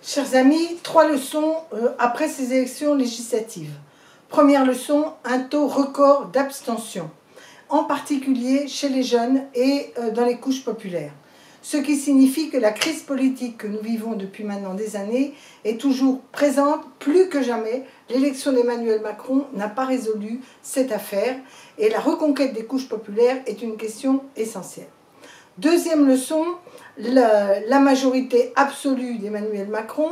Chers amis, 3 leçons après ces élections législatives. Première leçon, un taux record d'abstention, en particulier chez les jeunes et dans les couches populaires. Ce qui signifie que la crise politique que nous vivons depuis maintenant des années est toujours présente, plus que jamais. L'élection d'Emmanuel Macron n'a pas résolu cette affaire et la reconquête des couches populaires est une question essentielle. Deuxième leçon, la majorité absolue d'Emmanuel Macron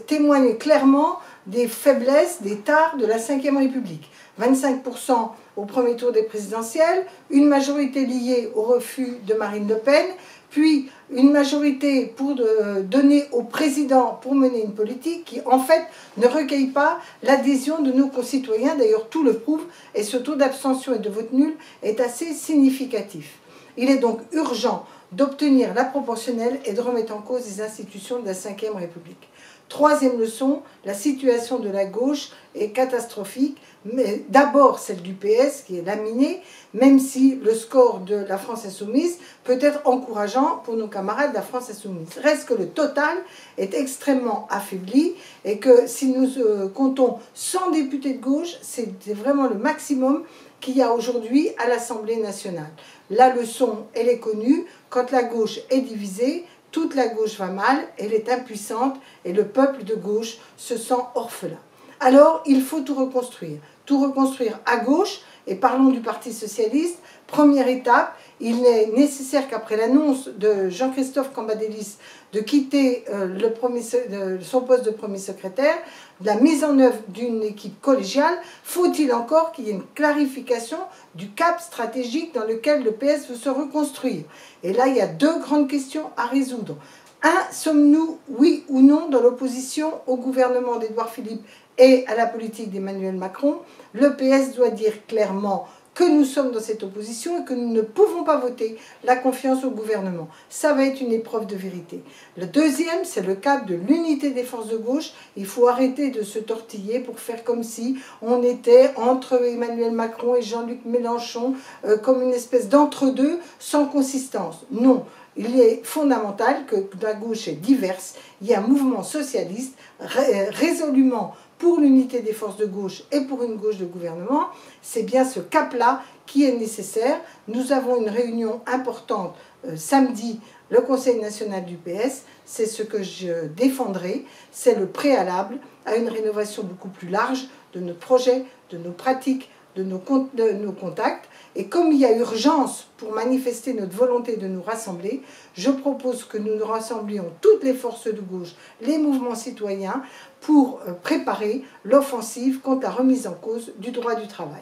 témoigne clairement des faiblesses, des tares de la Ve République. 25% au premier tour des présidentielles, une majorité liée au refus de Marine Le Pen, puis une majorité pour donner au président pour mener une politique qui, en fait, ne recueille pas l'adhésion de nos concitoyens. D'ailleurs, tout le prouve, et ce taux d'abstention et de vote nul est assez significatif. Il est donc urgent d'obtenir la proportionnelle et de remettre en cause les institutions de la Ve République. Troisième leçon, la situation de la gauche est catastrophique, mais d'abord celle du PS qui est laminée, même si le score de la France Insoumise peut être encourageant pour nos camarades de la France Insoumise. Reste que le total est extrêmement affaibli et que si nous comptons 100 députés de gauche, c'est vraiment le maximum qu'il y a aujourd'hui à l'Assemblée nationale. La leçon, elle est connue, quand la gauche est divisée, toute la gauche va mal, elle est impuissante et le peuple de gauche se sent orphelin. Alors, il faut tout reconstruire à gauche, et parlons du Parti socialiste. Première étape, il est nécessaire qu'après l'annonce de Jean-Christophe Cambadélis de quitter son poste de premier secrétaire, la mise en œuvre d'une équipe collégiale, faut-il encore qu'il y ait une clarification du cap stratégique dans lequel le PS veut se reconstruire. Et là, il y a deux grandes questions à résoudre. Sommes-nous, oui ou non, dans l'opposition au gouvernement d'Édouard Philippe et à la politique d'Emmanuel Macron? Le PS doit dire clairement que nous sommes dans cette opposition et que nous ne pouvons pas voter la confiance au gouvernement. Ça va être une épreuve de vérité. Le deuxième, c'est le cas de l'unité des forces de gauche. Il faut arrêter de se tortiller pour faire comme si on était entre Emmanuel Macron et Jean-Luc Mélenchon, comme une espèce d'entre-deux sans consistance. Non. Il est fondamental que la gauche est diverse. Il y a un mouvement socialiste résolument pour l'unité des forces de gauche et pour une gauche de gouvernement. C'est bien ce cap-là qui est nécessaire. Nous avons une réunion importante samedi, le Conseil national du PS. C'est ce que je défendrai. C'est le préalable à une rénovation beaucoup plus large de nos projets, de nos pratiques, de nos contacts. Et comme il y a urgence pour manifester notre volonté de nous rassembler, je propose que nous nous rassemblions toutes les forces de gauche, les mouvements citoyens, pour préparer l'offensive contre la remise en cause du droit du travail.